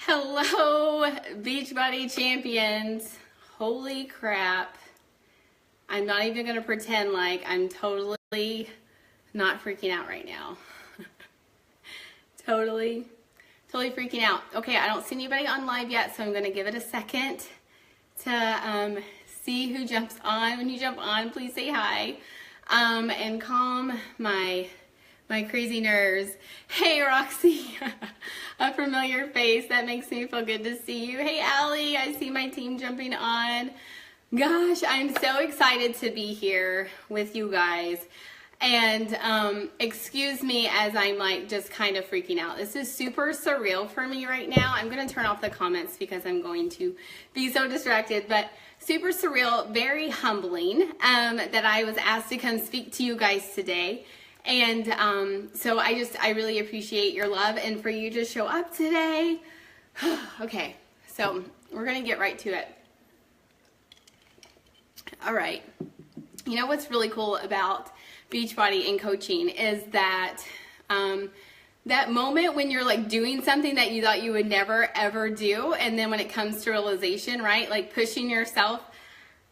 Hello, Beachbody champions. Holy crap. I'm not even going to pretend like I'm totally not freaking out right now. Totally freaking out. Okay, I don't see anybody on live yet, so I'm going to give it a second to see who jumps on. When you jump on, please say hi and calm my crazy nerves. Hey, Roxy, a familiar face. That makes me feel good to see you. Hey, Allie, I see my team jumping on. Gosh, I'm so excited to be here with you guys. And excuse me as I'm like just kind of freaking out. This is super surreal for me right now. I'm going to turn off the comments because I'm going to be so distracted. But super surreal, very humbling that I was asked to come speak to you guys today. And so I really appreciate your love and for you to show up today. Okay, so we're going to get right to it. All right. You know what's really cool about Beachbody and coaching is that that moment when you're like doing something that you thought you would never ever do, and then when it comes to realization, right? Like pushing yourself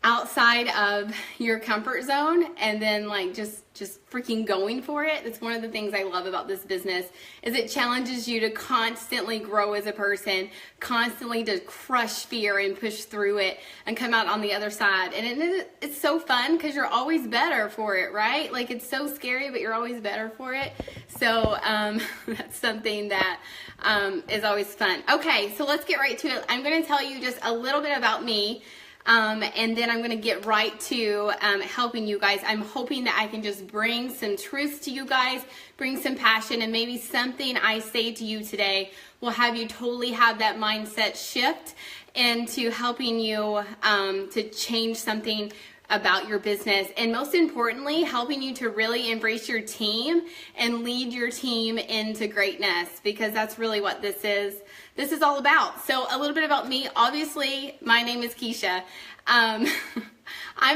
outside of your comfort zone and then like just freaking going for it. That's one of the things I love about this business is it challenges you to constantly grow as a person, constantly to crush fear and push through it and come out on the other side. And it's so fun because you're always better for it, right? Like it's so scary, but you're always better for it. So that's something that is always fun. Okay, so let's get right to it. I'm going to tell you just a little bit about me. And then I'm going to get right to helping you guys. I'm hoping that I can just bring some truth to you guys, bring some passion, and maybe something I say to you today will have you totally have that mindset shift into helping you to change something about your business, and most importantly, helping you to really embrace your team and lead your team into greatness, because that's really what this is all about. So a little bit about me. Obviously, my name is Keisha. I'm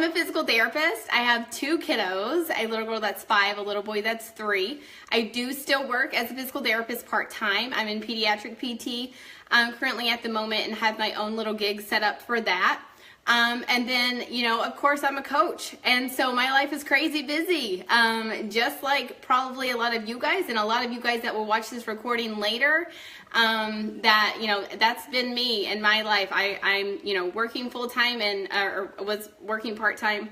a physical therapist. I have 2 kiddos, a little girl that's 5, a little boy that's 3. I do still work as a physical therapist part-time. I'm in pediatric PT currently at the moment and have my own little gig set up for that. And then, you know, of course, I'm a coach. And so my life is crazy busy, just like probably a lot of you guys and a lot of you guys that will watch this recording later, that, you know, that's been me in my life. I'm, you know, working full-time and or was working part-time.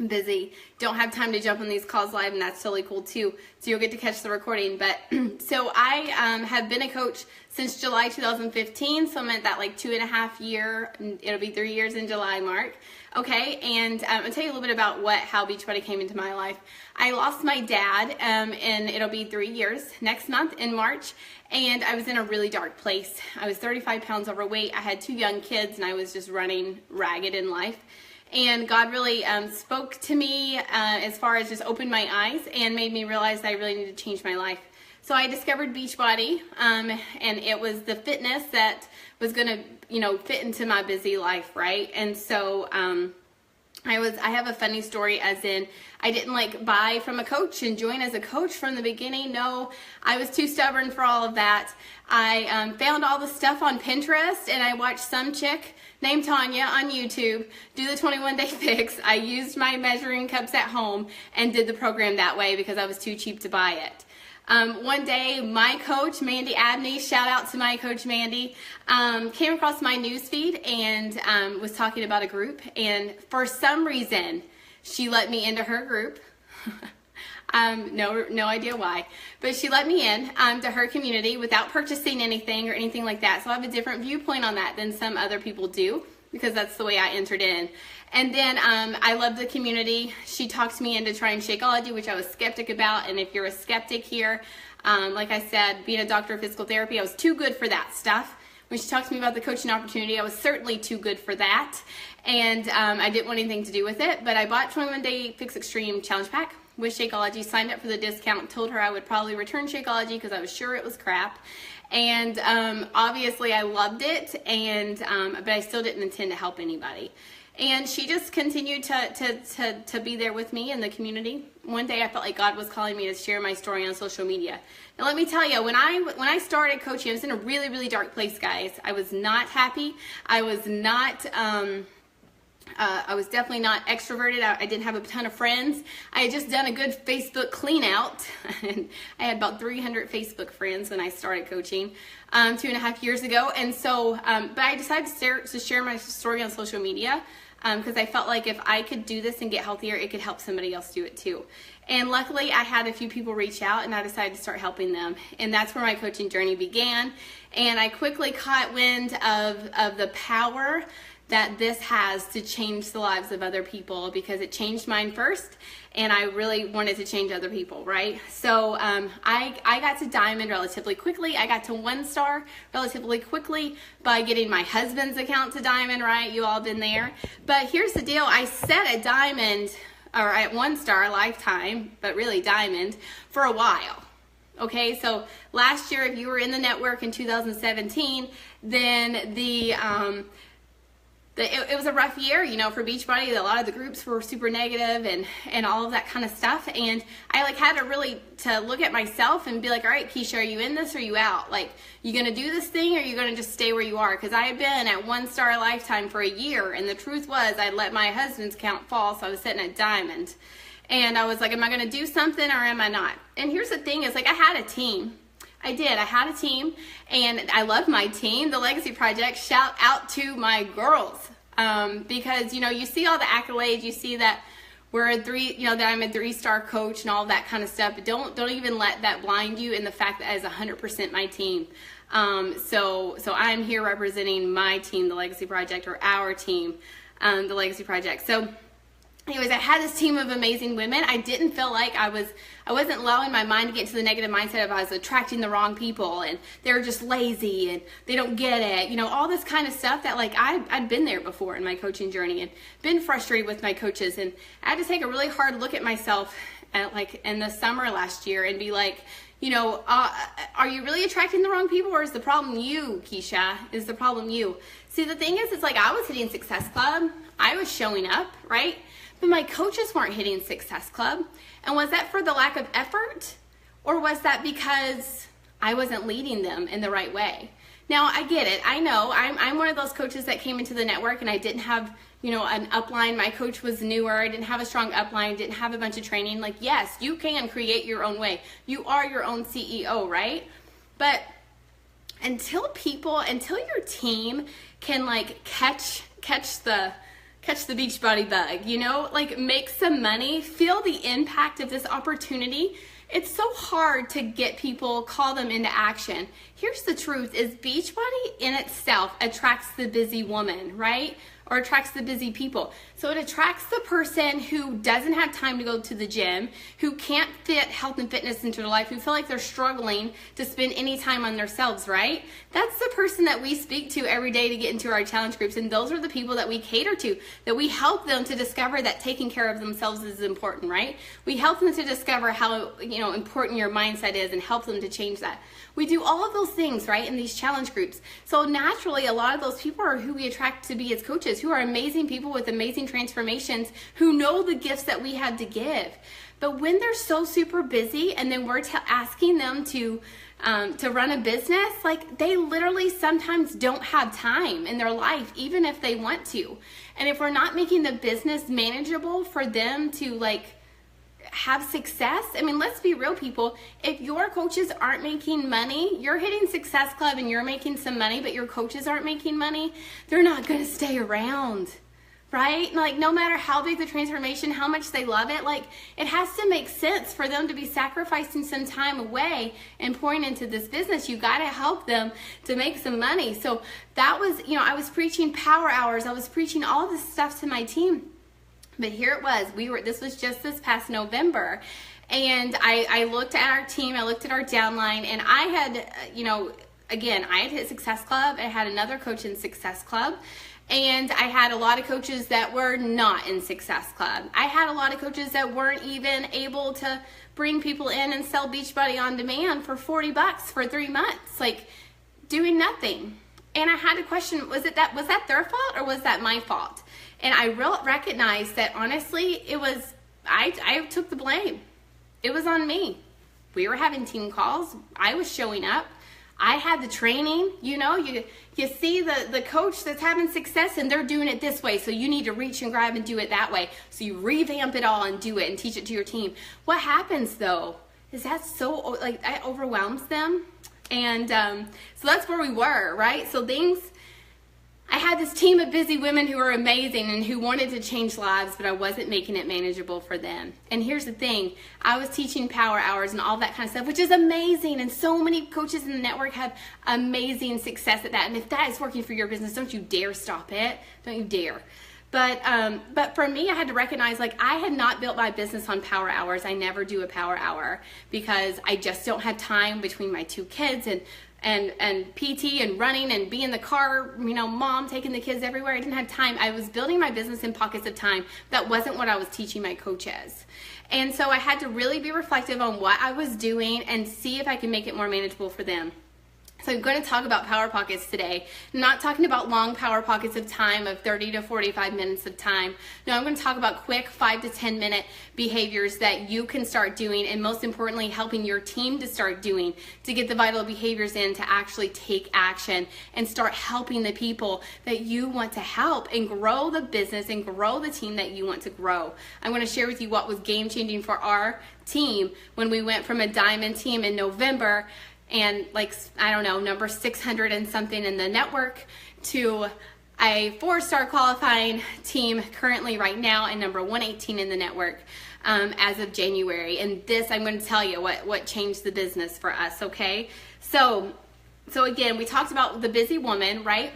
Busy, don't have time to jump on these calls live, and that's totally cool too, so you'll get to catch the recording. But so I have been a coach since July 2015, so I'm at that like 2.5 year, it'll be 3 years in July mark. Okay, and I'll tell you a little bit about how Beachbody came into my life. I lost my dad, and it'll be 3 years next month in March, and I was in a really dark place. I was 35 pounds overweight, I had 2 young kids, and I was just running ragged in life. And God really spoke to me as far as just opened my eyes and made me realize that I really needed to change my life. So I discovered Beachbody, and it was the fitness that was going to, you know, fit into my busy life, right? And so I have a funny story, as in I didn't like buy from a coach and join as a coach from the beginning. No, I was too stubborn for all of that. I found all the stuff on Pinterest, and I watched some chick named Tanya on YouTube do the 21-day fix. I used my measuring cups at home and did the program that way because I was too cheap to buy it. One day, my coach, Mandy Abney, shout out to my coach Mandy, came across my newsfeed and was talking about a group, and for some reason, she let me into her group. No idea why, but she let me in to her community without purchasing anything or anything like that. So I have a different viewpoint on that than some other people do, because that's the way I entered in. And then I love the community. She talked me into trying Shakeology, which I was skeptic about. And if you're a skeptic here, like I said, being a doctor of physical therapy, I was too good for that stuff. When she talked to me about the coaching opportunity, I was certainly too good for that. And I didn't want anything to do with it. But I bought 21-Day Fix Extreme Challenge Pack with Shakeology, signed up for the discount, told her I would probably return Shakeology because I was sure it was crap. And obviously I loved it, and but I still didn't intend to help anybody. And she just continued to be there with me in the community. One day I felt like God was calling me to share my story on social media. And let me tell you, when I started coaching, I was in a really, really dark place, guys. I was not happy. I was not, I was definitely not extroverted. I didn't have a ton of friends. I had just done a good Facebook clean out. And I had about 300 Facebook friends when I started coaching 2.5 years ago. And so, but I decided to share my story on social media because I felt like if I could do this and get healthier, it could help somebody else do it too. And luckily, I had a few people reach out, and I decided to start helping them. And that's where my coaching journey began. And I quickly caught wind of the power that this has to change the lives of other people, because it changed mine first, and I really wanted to change other people, right? So I got to Diamond relatively quickly. I got to 1 star relatively quickly by getting my husband's account to Diamond, right? You all been there. But here's the deal. I set at Diamond, or at 1 star lifetime, but really Diamond, for a while. Okay, so last year, if you were in the network in 2017, then it was a rough year, you know, for Beachbody. A lot of the groups were super negative and all of that kind of stuff. And I had to really look at myself and be like, all right, Keisha, are you in this or are you out? Like, you going to do this thing or are you going to just stay where you are? Because I had been at 1 star lifetime for a year. And the truth was I'd let my husband's count fall. So I was sitting at Diamond. And I was like, am I going to do something or am I not? And here's the thing is, like, I had a team. I did. I had a team, and I love my team. The Legacy Project, shout out to my girls, because, you know, you see all the accolades, you see that we're that I'm a 3-star coach and all that kind of stuff, but don't even let that blind you in the fact that it is 100% my team. So I'm here representing my team, the Legacy Project, or our team, the Legacy Project. So anyways, I had this team of amazing women. I didn't feel like I wasn't allowing my mind to get into the negative mindset of I was attracting the wrong people and they're just lazy and they don't get it. You know, all this kind of stuff that, like, I'd been there before in my coaching journey and been frustrated with my coaches. And I had to take a really hard look at myself in the summer last year and be like, you know, are you really attracting the wrong people, or is the problem you, Keisha? Is the problem you? See, the thing is, it's like I was hitting Success Club. I was showing up, right? But my coaches weren't hitting Success Club. And was that for the lack of effort? Or was that because I wasn't leading them in the right way? Now, I get it. I know. I'm one of those coaches that came into the network and I didn't have, you know, an upline. My coach was newer. I didn't have a strong upline. Didn't have a bunch of training. Like, yes, you can create your own way. You are your own CEO, right? But until your team can, like, catch the Beachbody bug, you know, like, make some money, feel the impact of this opportunity. It's so hard to get people, call them into action. Here's the truth is Beachbody in itself attracts the busy woman, right? Or attracts the busy people. So it attracts the person who doesn't have time to go to the gym, who can't fit health and fitness into their life, who feel like they're struggling to spend any time on themselves, right? That's the person that we speak to every day to get into our challenge groups. And those are the people that we cater to, that we help them to discover that taking care of themselves is important, right? We help them to discover how, you know, important your mindset is and help them to change that. We do all of those things, right, in these challenge groups. So naturally, a lot of those people are who we attract to be as coaches, who are amazing people with amazing transformations, who know the gifts that we have to give. But when they're so super busy and then we're asking them to run a business, like, they literally sometimes don't have time in their life, even if they want to. And if we're not making the business manageable for them to, like, have success, I mean, let's be real, people. If your coaches aren't making money, you're hitting Success Club and you're making some money, but your coaches aren't making money, they're not going to stay around, right? Like, no matter how big the transformation, how much they love it, like, it has to make sense for them to be sacrificing some time away and pouring into this business. You got to help them to make some money. So that was, you know, I was preaching power hours. I was preaching all this stuff to my team. But here it was. This was just this past November. And I looked at our team, I looked at our downline, and I had, you know, again, I had hit Success Club. I had another coach in Success Club. And I had a lot of coaches that were not in Success Club. I had a lot of coaches that weren't even able to bring people in and sell Beachbody on demand for $40 for 3 months, like, doing nothing. And I had to question, was that their fault or was that my fault? And I recognized that honestly, I took the blame. It was on me. We were having team calls. I was showing up. I had the training. You know, you see the coach that's having success and they're doing it this way, so you need to reach and grab and do it that way. So you revamp it all and do it and teach it to your team. What happens though is that overwhelms them. And so that's where we were, right? So I had this team of busy women who were amazing and who wanted to change lives, but I wasn't making it manageable for them. And here's the thing, I was teaching power hours and all that kind of stuff, which is amazing. And so many coaches in the network have amazing success at that. And if that is working for your business, don't you dare stop it. Don't you dare. But for me, I had to recognize, like, I had not built my business on power hours. I never do a power hour because I just don't have time between my two kids and PT and running and being in the car, you know, mom taking the kids everywhere. I didn't have time. I was building my business in pockets of time. That wasn't what I was teaching my coaches. And so I had to really be reflective on what I was doing and see if I could make it more manageable for them. So I'm going to talk about power pockets today. I'm not talking about long power pockets of time of 30 to 45 minutes of time. No, I'm going to talk about quick 5 to 10 minute behaviors that you can start doing, and most importantly, helping your team to start doing to get the vital behaviors in to actually take action and start helping the people that you want to help and grow the business and grow the team that you want to grow. I'm going to share with you what was game changing for our team when we went from a diamond team in November and, like, I don't know, number 600 and something in the network to a 4-star qualifying team currently right now and number 118 in the network as of January. And this, I'm going to tell you what changed the business for us, okay? So again, we talked about the busy woman, right?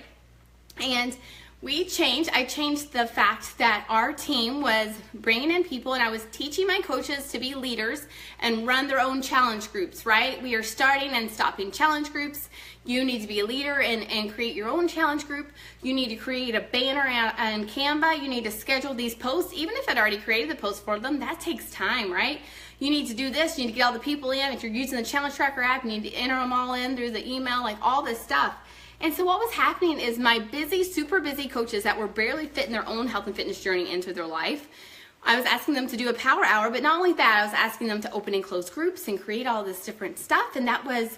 And I changed the fact that our team was bringing in people, and I was teaching my coaches to be leaders and run their own challenge groups, right? We are starting and stopping challenge groups. You need to be a leader and create your own challenge group. You need to create a banner on Canva. You need to schedule these posts. Even if I'd already created the post for them, that takes time, right? You need to do this. You need to get all the people in. If you're using the Challenge Tracker app, you need to enter them all in through the email, like all this stuff. And so what was happening is my busy, super busy coaches that were barely fitting their own health and fitness journey into their life, I was asking them to do a power hour, but not only that, I was asking them to open and close groups and create all this different stuff, and that was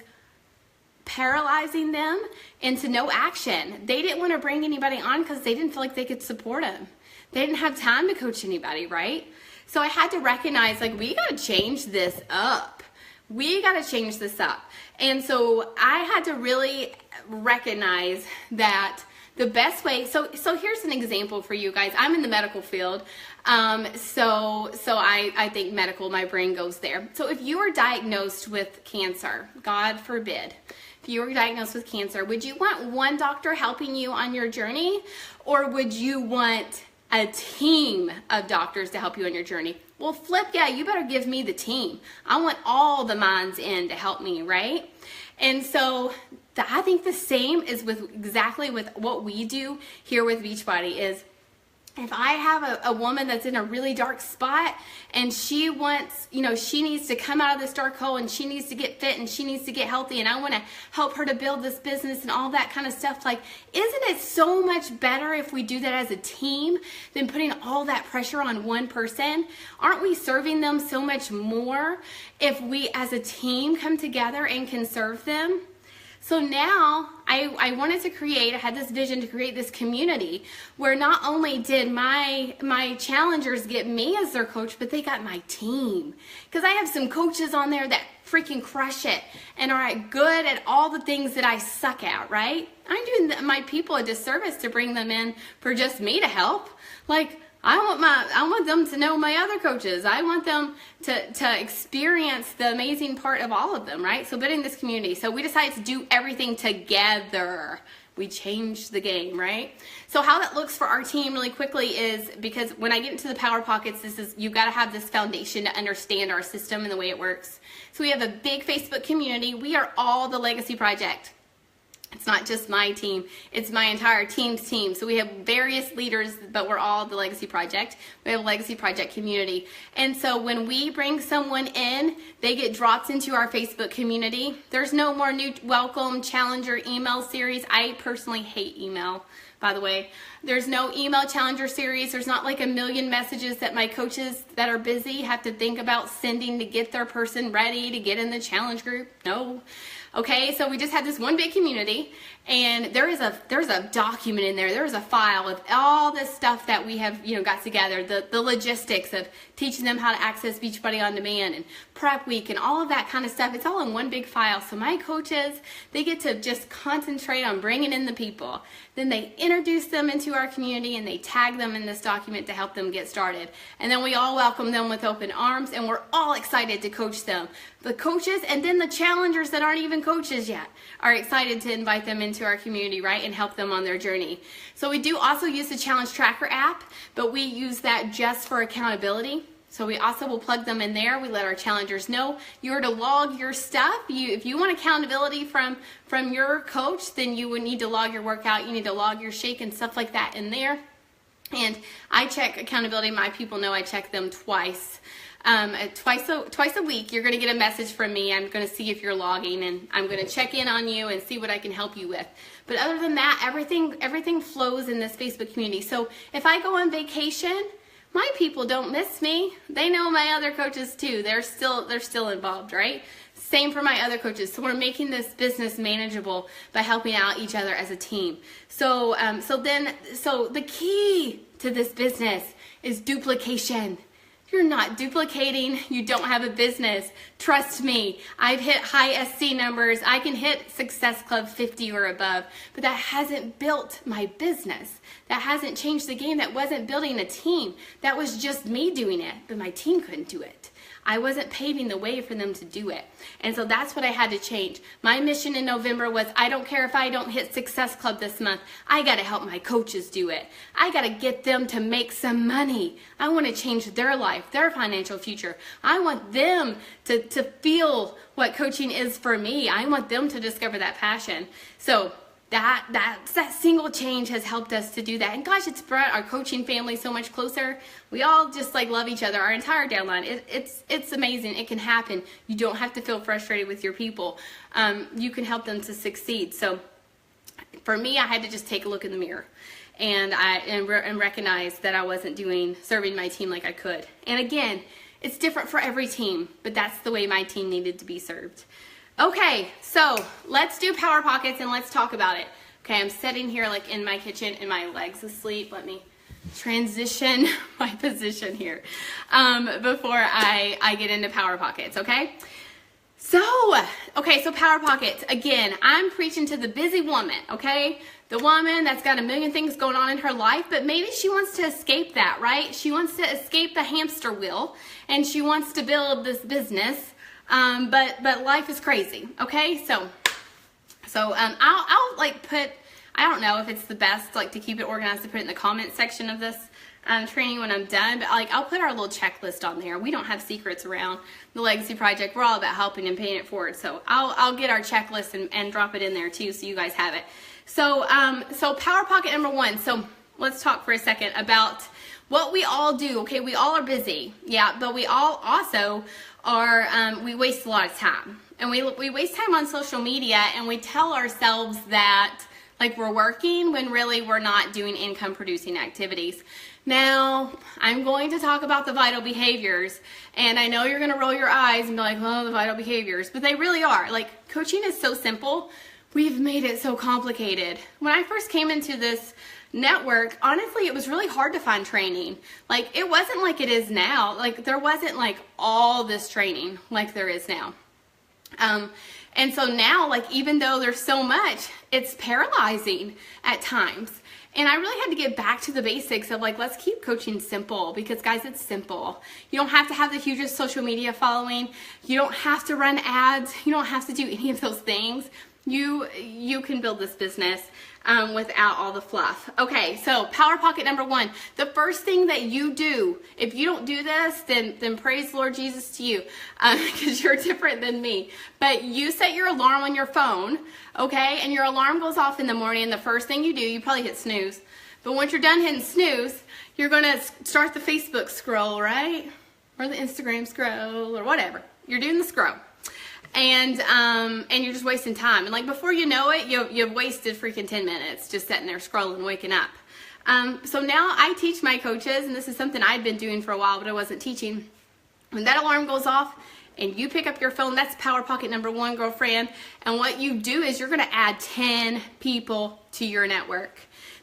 paralyzing them into no action. They didn't want to bring anybody on because they didn't feel like they could support them. They didn't have time to coach anybody, right? So I had to recognize, like, we got to change this up. We got to change this up. And so I had to really recognize that the best way, so here's an example for you guys. I'm in the medical field, so I think medical, my brain goes there. So if you were diagnosed with cancer, God forbid, if you were diagnosed with cancer, would you want one doctor helping you on your journey, or would you want a team of doctors to help you on your journey? Well, flip, yeah, you better give me the team. I want all the minds in to help me, right? And so I think the same is exactly with what we do here with Beachbody is, if I have a woman that's in a really dark spot and she wants, you know, she needs to come out of this dark hole and she needs to get fit and she needs to get healthy and I want to help her to build this business and all that kind of stuff, like, isn't it so much better if we do that as a team than putting all that pressure on one person? Aren't we serving them so much more if we as a team come together and can serve them? So now I wanted to I had this vision to create this community where not only did my challengers get me as their coach, but they got my team. Because I have some coaches on there that freaking crush it and are good at all the things that I suck at, right? I'm doing my people a disservice to bring them in for just me to help. Like, I want them to know my other coaches. I want them to experience the amazing part of all of them, right? So building this community. So we decided to do everything together. We changed the right? So how that looks for our team really quickly is, because when I get into the power pockets, you've got to have this foundation to understand our system and the way it works. So we have a big Facebook community. We are all the Legacy Project. It's not just my team, it's my entire team's team. So we have various leaders, but we're all the Legacy Project. We have a Legacy Project community. And so when we bring someone in, they get dropped into our Facebook community. There's no more new welcome challenger email series. I personally hate email, by the way. There's no email challenger series. There's not like a million messages that my coaches that are busy have to think about sending to get their person ready to get in the challenge group. No. Okay, so we just have this one big community, and there's a document in there. There's a file of all this stuff that we have, got together. The logistics of teaching them how to access Beachbody on Demand and prep week and all of that kind of stuff. It's all in one big file. So my coaches, they get to just concentrate on bringing in the people. Then they introduce them into our community and they tag them in this document to help them get started. And then we all welcome them with open arms, and we're all excited to coach them. The coaches and then the challengers that aren't even coaches yet are excited to invite them into our community, right, and help them on their journey. So we do also use the Challenge Tracker app, but we use that just for accountability. So we also will plug them in there. We let our challengers know you're to log your stuff. If you want accountability from your coach, then you would need to log your workout. You need to log your shake and stuff like that in there. And I check accountability. My people know I check them twice. Twice a week, you're going to get a message from me. I'm going to see if you're logging, and I'm going to check in on you and see what I can help you with. But other than that, everything flows in this Facebook community. So if I go on vacation, my people don't miss me. They know my other coaches too. They're still involved, right? Same for my other coaches. So we're making this business manageable by helping out each other as a team. So the key to this business is duplication. You're not duplicating, you don't have a business. Trust me, I've hit high SC numbers. I can hit Success Club 50 or above, but that hasn't built my business. That hasn't changed the game. That wasn't building a team. That was just me doing it, but my team couldn't do it. I wasn't paving the way for them to do it. And so that's what I had to change. My mission in November was, I don't care if I don't hit Success Club this month. I got to help my coaches do it. I got to get them to make some money. I want to change their life, their financial future. I want them to feel what coaching is for me. I want them to discover that passion. So that single change has helped us to do that. And gosh, it's brought our coaching family so much closer. We all just love each other. Our entire downline, it's amazing. It can happen. You don't have to feel frustrated with your people. You can help them to succeed. So for me, I had to just take a look in the mirror and recognize that I wasn't serving my team like I could. And again, it's different for every team, but that's the way my team needed to be served. Okay, so let's do Power Pockets and let's talk about it. Okay, I'm sitting here in my kitchen and my leg's asleep. Let me transition my position here before I get into Power Pockets, okay? So Power Pockets, again, I'm preaching to the busy woman, okay? The woman that's got a million things going on in her life, but maybe she wants to escape that, right? She wants to escape the hamster wheel, and she wants to build this business. But life is crazy, okay? So I'll put, I don't know if it's the best to keep it organized to put it in the comment section of this training when I'm done, but I'll put our little checklist on there. We don't have secrets around the Legacy Project. We're all about helping and paying it forward. So I'll get our checklist and drop it in there too, so you guys have it. So Power Pocket number 1. So let's talk for a second about what we all do. Okay, we all are busy, yeah, but we all also are, we waste a lot of time. And we waste time on social media, and we tell ourselves that we're working when really we're not doing income producing activities. Now, I'm going to talk about the vital behaviors, and I know you're going to roll your eyes and be like, oh, the vital behaviors, but they really are. Coaching is so simple. We've made it so complicated. When I first came into this network, honestly, it was really hard to find training. It wasn't like it is now. There wasn't all this training like there is now. And so now, even though there's so much, it's paralyzing at times. And I really had to get back to the basics of let's keep coaching simple, because guys, it's simple. You don't have to have the hugest social media following. You don't have to run ads. You don't have to do any of those things. You can build this business without all the fluff. Okay, so Power Pocket number 1. The first thing that you do, if you don't do this, then praise Lord Jesus to you, because you're different than me. But you set your alarm on your phone, okay, and your alarm goes off in the morning, and the first thing you do, you probably hit snooze. But once you're done hitting snooze, you're going to start the Facebook scroll, right? Or the Instagram scroll, or whatever. You're doing the scroll. And you're just wasting time. And like before you know it, you've wasted freaking 10 minutes just sitting there scrolling, waking up. So now I teach my coaches, and this is something I'd been doing for a while, but I wasn't teaching. When that alarm goes off and you pick up your phone, that's Power Pocket number 1, girlfriend. And what you do is you're going to add 10 people to your network.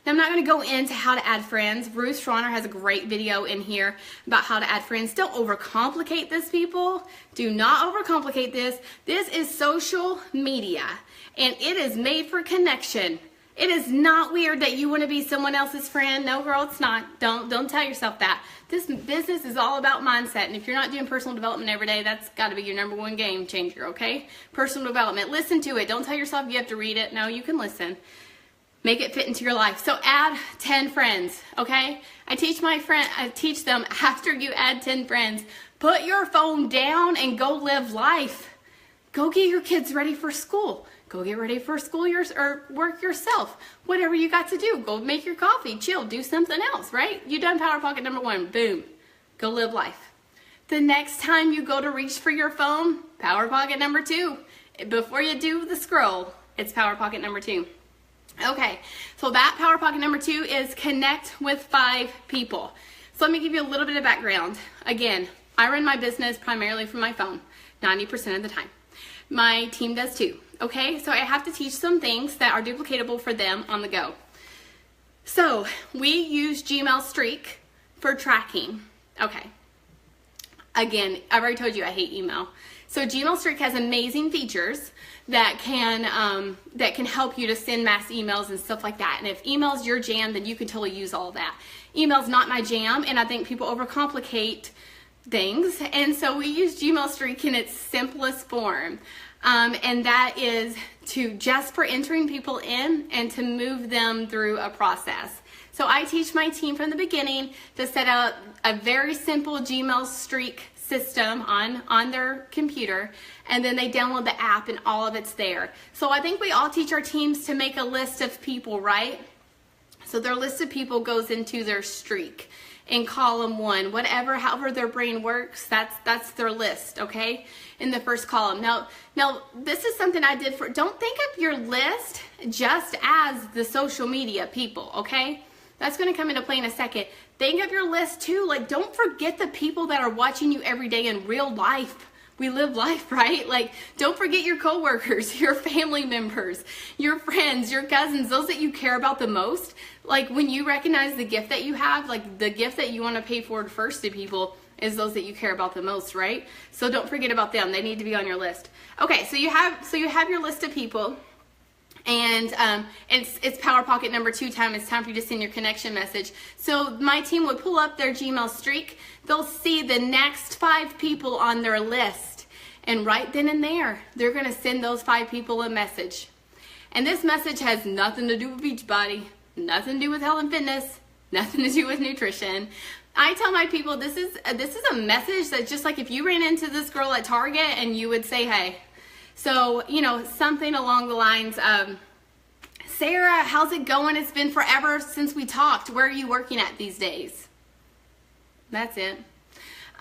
Now, I'm not going to go into how to add friends. Ruth Schroner has a great video in here about how to add friends. Don't overcomplicate this, people. Do not overcomplicate this. This is social media, and it is made for connection. It is not weird that you want to be someone else's friend. No, girl, it's not. Don't tell yourself that. This business is all about mindset, and if you're not doing personal development every day, that's got to be your number 1 game changer, okay? Personal development. Listen to it. Don't tell yourself you have to read it. No, you can listen. Make it fit into your life. So add 10 friends, okay? I teach them after you add 10 friends, put your phone down and go live life. Go get your kids ready for school. Go get ready for school or work yourself. Whatever you got to do. Go make your coffee, chill, do something else, right? You done Power Pocket number 1. Boom. Go live life. The next time you go to reach for your phone, Power Pocket number 2. Before you do the scroll, it's Power Pocket number 2. Okay, so that Power Pocket number 2 is connect with 5 people. So let me give you a little bit of background. Again, I run my business primarily from my phone, 90% of the time. My team does too, okay? So I have to teach some things that are duplicatable for them on the go. So we use Gmail Streak for tracking. Okay, again, I've already told you I hate email. So Gmail Streak has amazing features that can help you to send mass emails and stuff like that. And if email's your jam, then you can totally use all that. Email's not my jam, and I think people overcomplicate things. And so we use Gmail Streak in its simplest form. And that is just for entering people in and to move them through a process. So I teach my team from the beginning to set up a very simple Gmail Streak system on their computer, and then they download the app and all of it's there. So I think we all teach our teams to make a list of people, right? So their list of people goes into their streak in column 1, however their brain works, that's their list, okay? In the first column. Now this is something I did don't think of your list just as the social media people, okay? That's going to come into play in a second. Think of your list too. Like, don't forget the people that are watching you every day in real life. We live life, right? Like, don't forget your coworkers, your family members, your friends, your cousins, those that you care about the most. Like, when you recognize the gift that you have, like the gift that you want to pay forward first to people is those that you care about the most, right? So don't forget about them. They need to be on your list. Okay, so you have your list of people. And it's Power Pocket number 2 time. It's time for you to send your connection message. So my team would pull up their Gmail Streak. They'll see the next 5 people on their list. And right then and there, they're going to send those 5 people a message. And this message has nothing to do with Beachbody, nothing to do with health and fitness, nothing to do with nutrition. I tell my people this is a message that just like if you ran into this girl at Target and you would say, hey. So, something along the lines of, Sarah, how's it going? It's been forever since we talked. Where are you working at these days? That's it.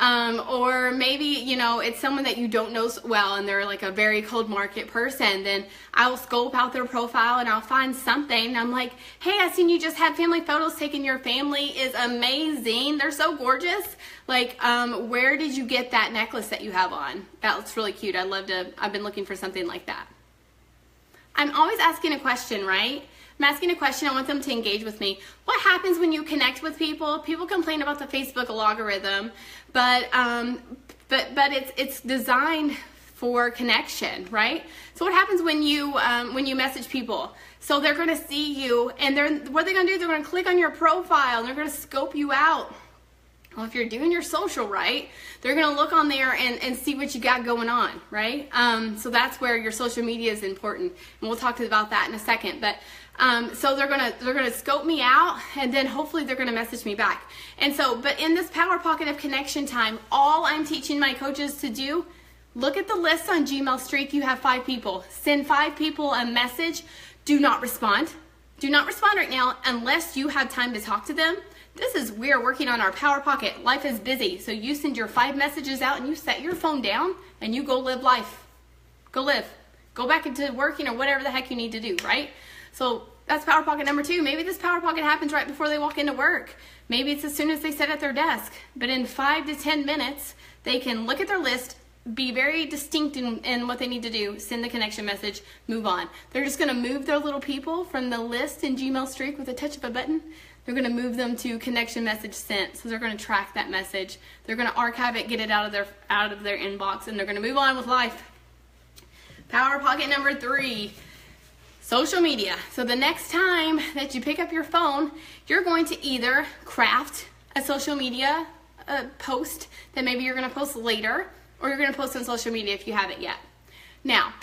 Or maybe, it's someone that you don't know well and they're like a very cold market person. Then I will scope out their profile and I'll find something. I'm like, hey, I seen you just had family photos taken. Your family is amazing. They're so gorgeous. Like, where did you get that necklace that you have on? That looks really cute. I've been looking for something like that. I'm always asking a question, right? I'm asking a question. I want them to engage with me. What happens when you connect with people? People complain about the Facebook algorithm, but it's designed for connection, right? So what happens when you message people? So they're going to see you, and what are they going to do? They're going to click on your profile, and they're going to scope you out. Well, if you're doing your social right, they're going to look on there and see what you got going on, right? So that's where your social media is important. And we'll talk about that in a second. But so they're gonna scope me out, and then hopefully they're gonna message me back. And so, but in this Power Pocket of Connection time, all I'm teaching my coaches to do, look at the list on Gmail Streak. You have 5 people. Send 5 people a message. Do not respond. Do not respond right now unless you have time to talk to them. We are working on our Power Pocket. Life is busy. So you send your 5 messages out and you set your phone down and you go live life. Go live. Go back into working or whatever the heck you need to do, right? So that's Power Pocket number 2. Maybe this Power Pocket happens right before they walk into work. Maybe it's as soon as they sit at their desk. But in 5 to 10 minutes, they can look at their list, be very distinct in what they need to do, send the connection message, move on. They're just going to move their little people from the list in Gmail Streak with a touch of a button. They're going to move them to connection message sent. So they're going to track that message. They're going to archive it, get it out of their inbox, and they're going to move on with life. Power Pocket number 3. Social media. So the next time that you pick up your phone, you're going to either craft a social media post that maybe you're going to post later, or you're going to post on social media if you haven't yet. Now,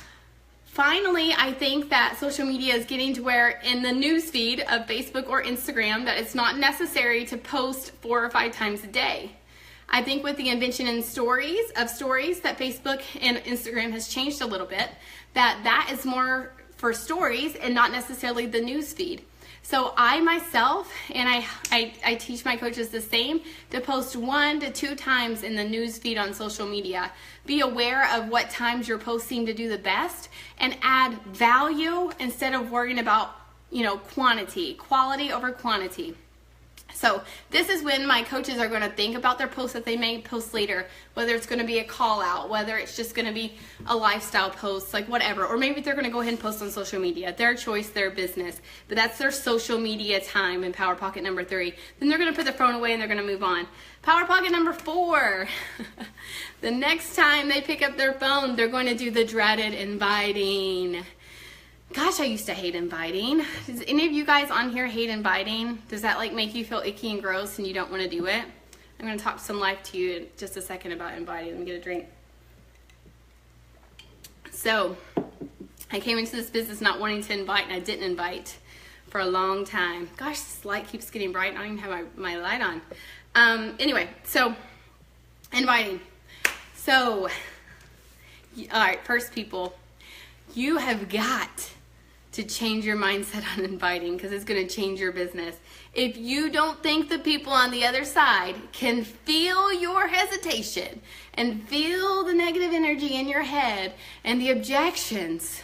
finally, I think that social media is getting to where in the newsfeed of Facebook or Instagram that it's not necessary to post 4 or 5 times a day. I think with the invention in stories that Facebook and Instagram has changed a little bit, that is more for stories and not necessarily the news feed. So I myself, and I teach my coaches the same, to post 1 to 2 times in the news feed on social media. Be aware of what times you're posting to do the best and add value instead of worrying about, quantity, quality over quantity. So this is when my coaches are going to think about their posts that they may post later, whether it's going to be a call out, whether it's just going to be a lifestyle post, like whatever, or maybe they're going to go ahead and post on social media. Their choice, their business, but that's their social media time in Power Pocket number 3. Then they're going to put their phone away and they're going to move on. Power Pocket number 4. The next time they pick up their phone, they're going to do the dreaded inviting. Gosh, I used to hate inviting. Does any of you guys on here hate inviting? Does that make you feel icky and gross and you don't want to do it? I'm going to talk some life to you in just a second about inviting. Let me get a drink. So, I came into this business not wanting to invite, and I didn't invite for a long time. Gosh, this light keeps getting bright. I don't even have my light on. Anyway, so, inviting. So, all right, first people, you have got to change your mindset on inviting because it's going to change your business. If you don't think the people on the other side can feel your hesitation and feel the negative energy in your head and the objections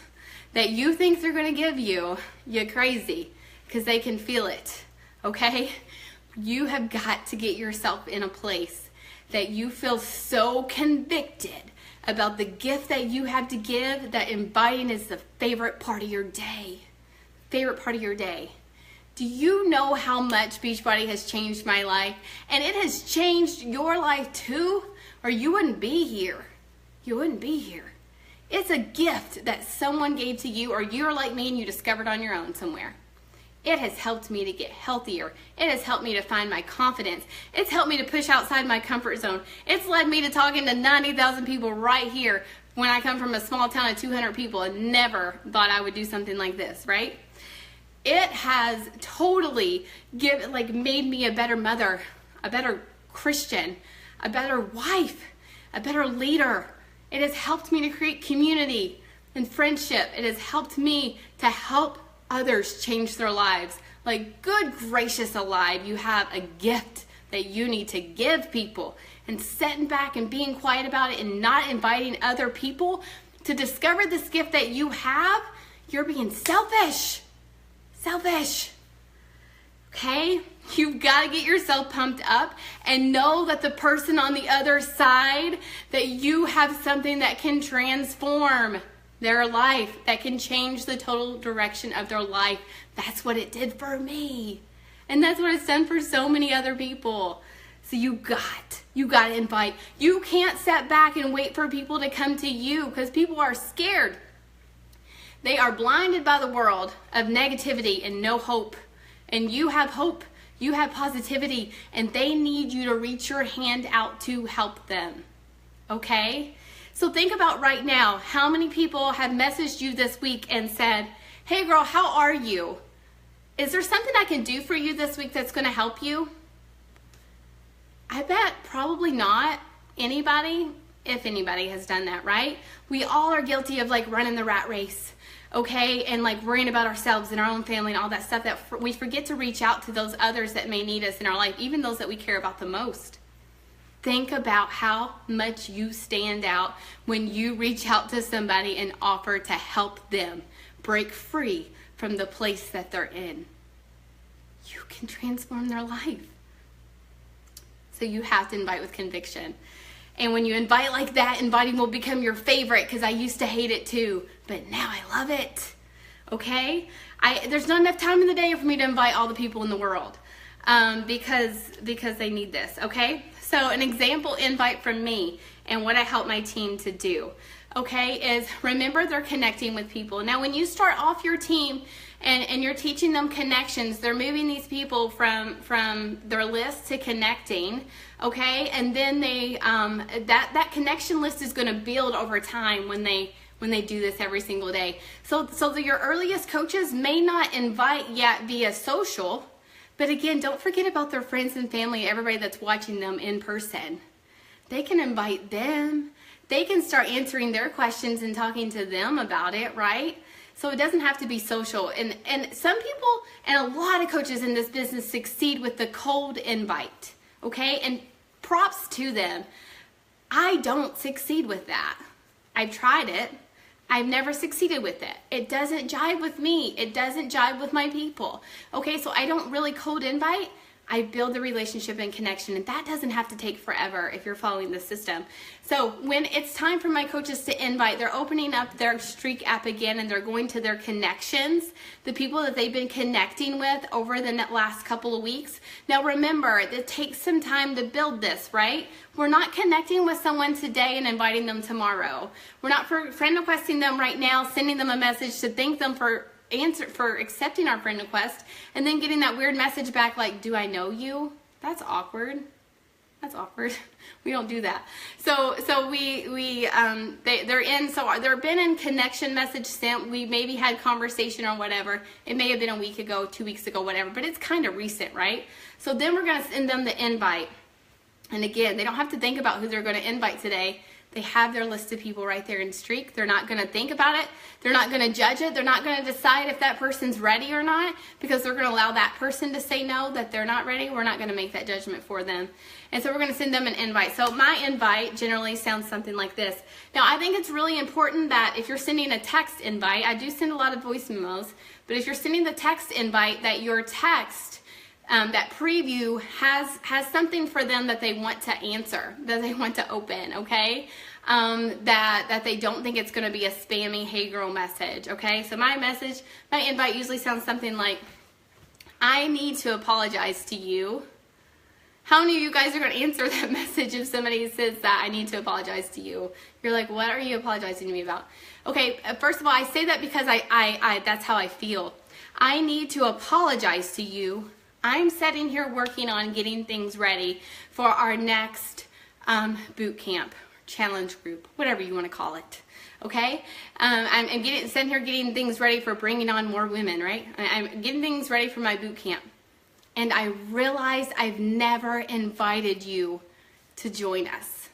that you think they're going to give you, you're crazy because they can feel it, okay? You have got to get yourself in a place that you feel so convicted about the gift that you have to give, that inviting is the favorite part of your day. Favorite part of your day. Do you know how much Beachbody has changed my life? And it has changed your life too, or you wouldn't be here. You wouldn't be here. It's a gift that someone gave to you, or you're like me and you discovered on your own somewhere. It has helped me to get healthier. It has helped me to find my confidence. It's helped me to push outside my comfort zone. It's led me to talking to 90,000 people right here when I come from a small town of 200 people and never thought I would do something like this, right? It has totally made me a better mother, a better Christian, a better wife, a better leader. It has helped me to create community and friendship. It has helped me to help others change their lives. Like, good gracious alive, you have a gift that you need to give people. And sitting back and being quiet about it and not inviting other people to discover this gift that you have, you're being selfish. Selfish. Okay? You've got to get yourself pumped up and know that the person on the other side, that you have something that can transform their life, that can change the total direction of their life. That's what it did for me. And that's what it's done for so many other people. So you got to invite. You can't sit back and wait for people to come to you because people are scared. They are blinded by the world of negativity and no hope. And you have hope. You have positivity, and they need you to reach your hand out to help them. Okay? So think about right now, how many people have messaged you this week and said, hey girl, how are you? Is there something I can do for you this week that's going to help you? I bet probably not anybody, if anybody has done that, right? We all are guilty of like running the rat race, okay? And like worrying about ourselves and our own family and all that stuff, that we forget to reach out to those others that may need us in our life, even those that we care about the most. Think about how much you stand out when you reach out to somebody and offer to help them break free from the place that they're in. You can transform their life. So you have to invite with conviction. And when you invite like that, inviting will become your favorite, because I used to hate it too, but now I love it. Okay? There's not enough time in the day for me to invite all the people in the world because they need this, okay? So an example invite from me and what I help my team to do, okay, is remember they're connecting with people. Now when you start off your team and you're teaching them connections, they're moving these people from their list to connecting, okay, and then they that connection list is going to build over time when they do this every single day. So your earliest coaches may not invite yet via social, but again, don't forget about their friends and family, everybody that's watching them in person. They can invite them. They can start answering their questions and talking to them about it, right? So it doesn't have to be social. And some people and a lot of coaches in this business succeed with the cold invite, okay? And props to them. I don't succeed with that. I've tried it. I've never succeeded with it. It doesn't jive with me. It doesn't jive with my people. Okay, so I don't really cold invite. I build the relationship and connection, and that doesn't have to take forever if you're following the system. So when it's time for my coaches to invite, they're opening up their Streak app again, and they're going to their connections, the people that they've been connecting with over the last couple of weeks. Now remember, it takes some time to build this, right? We're not connecting with someone today and inviting them tomorrow. We're not friend requesting them right now, sending them a message to thank them for accepting our friend request, and then getting that weird message back like, do I know you? That's awkward. That's awkward. We don't do that. So they're been in connection message sent. We maybe had conversation or whatever. It may have been a week ago, 2 weeks ago, whatever, but it's kind of recent, right? So then we're going to send them the invite. And again, they don't have to think about who they're going to invite today. They have their list of people right there in Streak. They're not going to think about it. They're not going to judge it. They're not going to decide if that person's ready or not, because they're going to allow that person to say no, that they're not ready. We're not going to make that judgment for them. And so we're going to send them an invite. So my invite generally sounds something like this. Now, I think it's really important that if you're sending a text invite, I do send a lot of voice memos, but if you're sending the text invite, that your text, that preview has something for them that they want to answer, that they want to open, okay? That they don't think it's going to be a spammy hey girl message, okay? So my invite usually sounds something like, I need to apologize to you. How many of you guys are going to answer that message if somebody says that I need to apologize to you? You're like, what are you apologizing to me about? Okay, first of all, I say that because I that's how I feel. I need to apologize to you. I'm sitting here working on getting things ready for our next boot camp, challenge group, whatever you want to call it, okay? I'm sitting here getting things ready for bringing on more women, right? I'm getting things ready for my boot camp. And I realized I've never invited you to join us.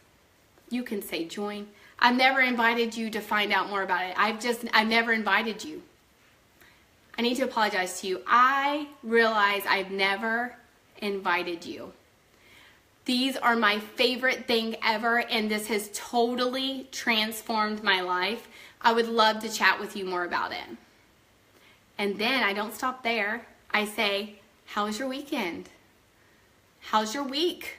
You can say join. I've never invited you to find out more about it. I've never invited you. I need to apologize to you. I realize I've never invited you. These are my favorite thing ever, and this has totally transformed my life. I would love to chat with you more about it. And then I don't stop there. I say, how's your weekend? How's your week?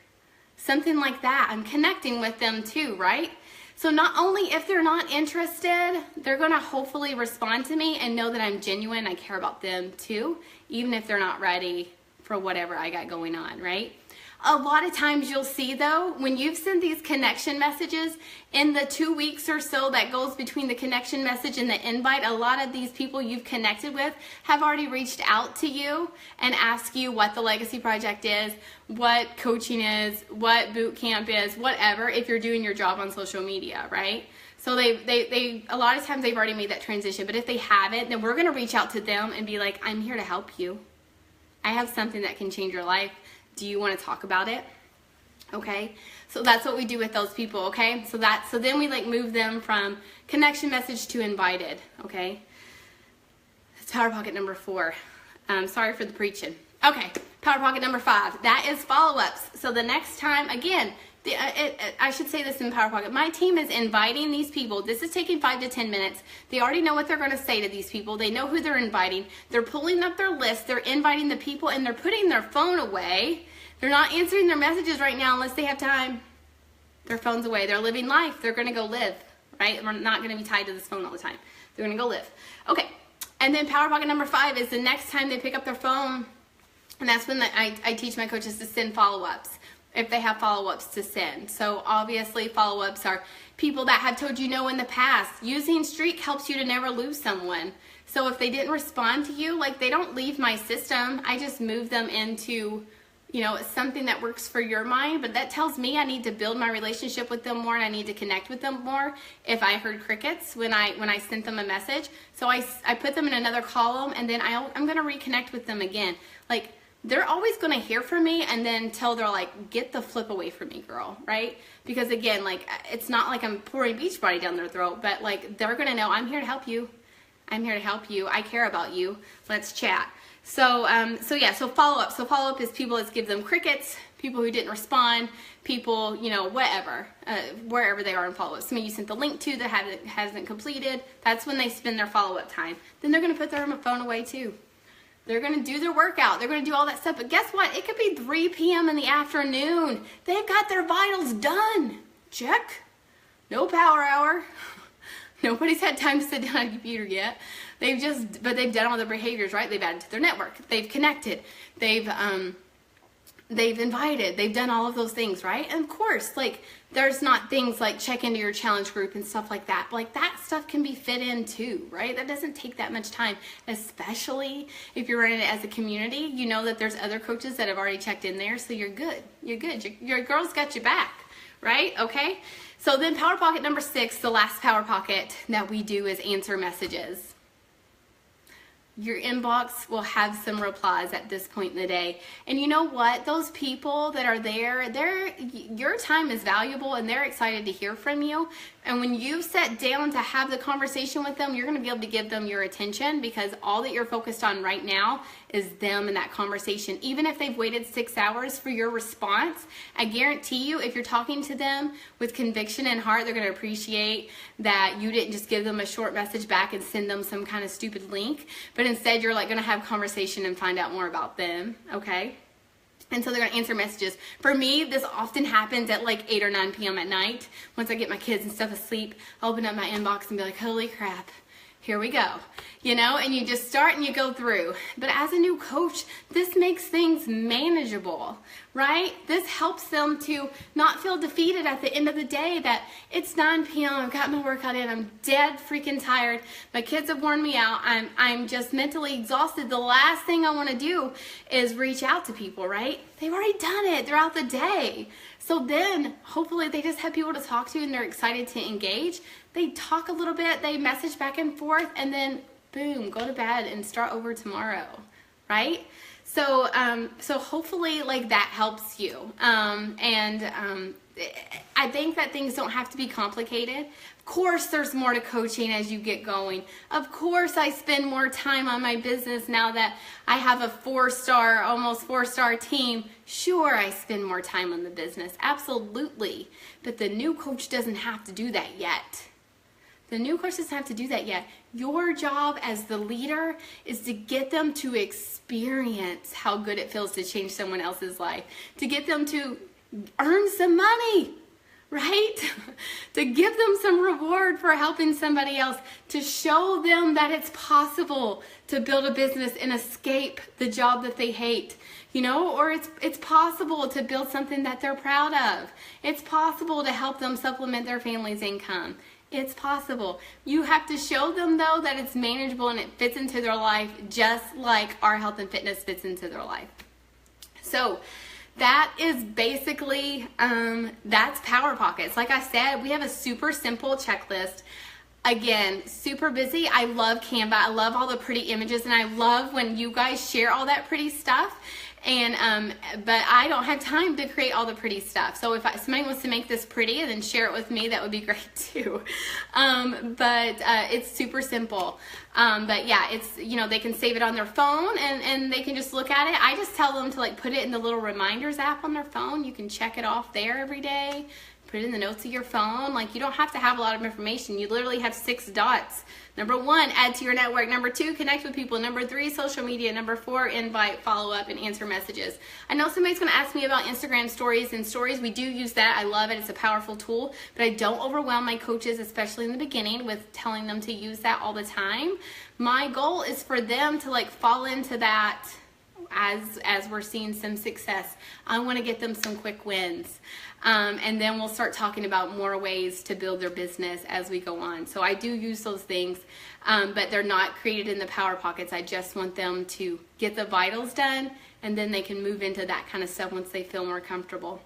Something like that. I'm connecting with them too, right? So not only if they're not interested, they're going to hopefully respond to me and know that I'm genuine. I care about them too, even if they're not ready for whatever I got going on, right? A lot of times you'll see though, when you've sent these connection messages, in the 2 weeks or so that goes between the connection message and the invite, a lot of these people you've connected with have already reached out to you and asked you what the Legacy Project is, what coaching is, what boot camp is, whatever, if you're doing your job on social media, right? So they a lot of times they've already made that transition, but if they haven't, then we're gonna reach out to them and be like, I'm here to help you. I have something that can change your life. Do you want to talk about it? Okay, so that's what we do with those people. Okay, so then we like move them from connection message to invited. Okay, that's Power Pocket number 4. Sorry for the preaching. Okay, Power Pocket number 5. That is follow-ups. So the next time, again, I should say this in Power Pocket. My team is inviting these people. This is taking 5 to 10 minutes. They already know what they're going to say to these people. They know who they're inviting. They're pulling up their list. They're inviting the people, and they're putting their phone away. They're not answering their messages right now unless they have time. Their phone's away. They're living life. They're going to go live, right? We're not going to be tied to this phone all the time. They're going to go live. Okay, and then Power Pocket number 5 is the next time they pick up their phone, and that's when I teach my coaches to send follow-ups, if they have follow-ups to send. So obviously follow-ups are people that have told you no in the past. Using Streak helps you to never lose someone. So if they didn't respond to you, like, they don't leave my system. I just move them into, you know, something that works for your mind, but that tells me I need to build my relationship with them more and I need to connect with them more if I heard crickets when I sent them a message. So I put them in another column, and then I'm going to reconnect with them again. Like, they're always going to hear from me and then tell they're like, get the flip away from me, girl, right? Because again, like, it's not like I'm pouring Beachbody down their throat, but like, they're going to know I'm here to help you. I'm here to help you. I care about you. Let's chat. So follow-up. So follow-up is people that give them crickets, people who didn't respond, people, you know, whatever, wherever they are in follow-up. Somebody you sent the link to that hasn't completed. That's when they spend their follow-up time. Then they're going to put their phone away too. They're going to do their workout. They're going to do all that stuff. But guess what? It could be 3 p.m. in the afternoon. They've got their vitals done. Check. No power hour. Nobody's had time to sit down on a computer yet. But they've done all their behaviors, right? They've added to their network. They've connected. They've invited. They've done all of those things, right? And of course, like, there's not things like check into your challenge group and stuff like that. But like, that stuff can be fit in too, right? That doesn't take that much time, especially if you're running it as a community. You know that there's other coaches that have already checked in there, so you're good. You're good. Your girl's got you back, right? Okay? So then Power Pocket number 6, the last Power Pocket that we do is answer messages. Your inbox will have some replies at this point in the day. And you know what? Those people that are there, your time is valuable and they're excited to hear from you. And when you sit down to have the conversation with them, you're going to be able to give them your attention, because all that you're focused on right now is them and that conversation. Even if they've waited 6 hours for your response, I guarantee you, if you're talking to them with conviction and heart, they're going to appreciate that you didn't just give them a short message back and send them some kind of stupid link, but instead you're like going to have conversation and find out more about them, okay? And so they're going to answer messages. For me, this often happens at like 8 or 9 p.m. at night. Once I get my kids and stuff asleep, I'll open up my inbox and be like, holy crap, here we go. You know, and you just start and you go through. But as a new coach, this makes things manageable, right? This helps them to not feel defeated at the end of the day that it's 9 p.m., I've got my workout in, I'm dead freaking tired, my kids have worn me out, I'm just mentally exhausted. The last thing I want to do is reach out to people, right? They've already done it throughout the day. So then hopefully they just have people to talk to and they're excited to engage. They talk a little bit, they message back and forth, and then boom, go to bed and start over tomorrow, right? So hopefully like that helps you. I think that things don't have to be complicated. Of course, there's more to coaching as you get going. Of course, I spend more time on my business now that I have a 4-star, almost 4-star team. Sure, I spend more time on the business, absolutely. But the new coach doesn't have to do that yet. The new coach doesn't have to do that yet. Your job as the leader is to get them to experience how good it feels to change someone else's life, to get them to earn some money, right? To give them some reward for helping somebody else, to show them that it's possible to build a business and escape the job that they hate, you know, or it's possible to build something that they're proud of. It's possible to help them supplement their family's income. It's possible. You have to show them, though, that it's manageable and it fits into their life just like our health and fitness fits into their life. So that is basically, that's Power Pockets. Like I said, we have a super simple checklist. Again, super busy. I love Canva. I love all the pretty images, and I love when you guys share all that pretty stuff. And but I don't have time to create all the pretty stuff. So if somebody wants to make this pretty and then share it with me, that would be great too. But it's super simple. But yeah, it's, you know, they can save it on their phone and they can just look at it. I just tell them to like put it in the little reminders app on their phone. You can check it off there every day. Put it in the notes of your phone. Like, you don't have to have a lot of information. You literally have 6 dots. Number 1, add to your network. Number 2, connect with people. Number 3, social media. Number 4, invite, follow up, and answer messages. I know somebody's going to ask me about Instagram stories and stories. We do use that. I love it. It's a powerful tool, but I don't overwhelm my coaches, especially in the beginning, with telling them to use that all the time. My goal is for them to like fall into that as we're seeing some success. I want to get them some quick wins. And then we'll start talking about more ways to build their business as we go on. So I do use those things, but they're not created in the Power Pockets. I just want them to get the vitals done, and then they can move into that kind of stuff once they feel more comfortable.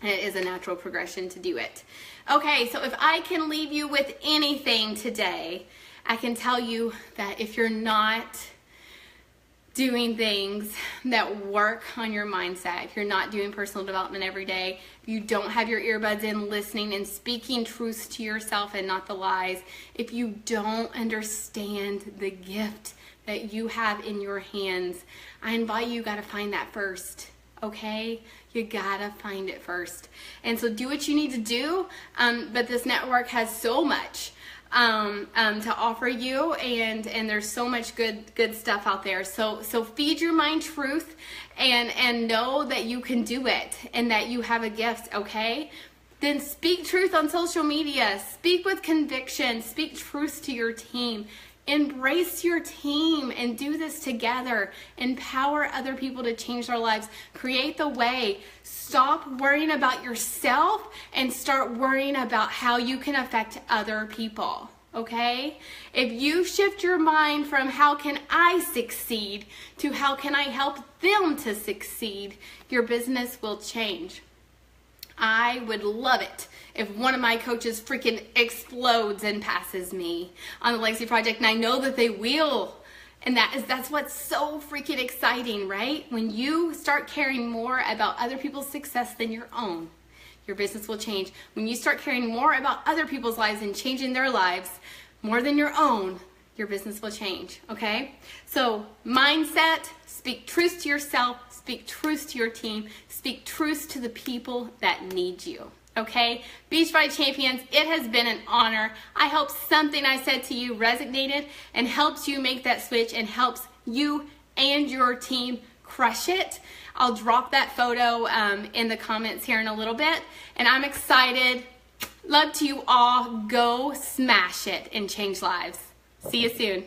And it is a natural progression to do it. Okay, so if I can leave you with anything today, I can tell you that if you're not doing things that work on your mindset, if you're not doing personal development every day, if you don't have your earbuds in listening and speaking truths to yourself and not the lies, if you don't understand the gift that you have in your hands, I invite you, gotta find that first, okay? You gotta find it first. And so do what you need to do, but this network has so much to offer you, and there's so much good stuff out there. So feed your mind truth and know that you can do it and that you have a gift, okay? Then speak truth on social media. Speak with conviction. Speak truth to your team. Embrace your team and do this together. Empower other people to change their lives. Create the way. Stop worrying about yourself and start worrying about how you can affect other people, okay? If you shift your mind from how can I succeed to how can I help them to succeed, your business will change. I would love it if one of my coaches freaking explodes and passes me on the Legacy Project, and I know that they will. And that's what's so freaking exciting, right? When you start caring more about other people's success than your own, your business will change. When you start caring more about other people's lives and changing their lives more than your own, your business will change, okay? So mindset, speak truth to yourself, speak truth to your team, speak truth to the people that need you. Okay, Beachbody Champions, it has been an honor. I hope something I said to you resonated and helps you make that switch and helps you and your team crush it. I'll drop that photo in the comments here in a little bit, and I'm excited. Love to you all. Go smash it and change lives. See you soon.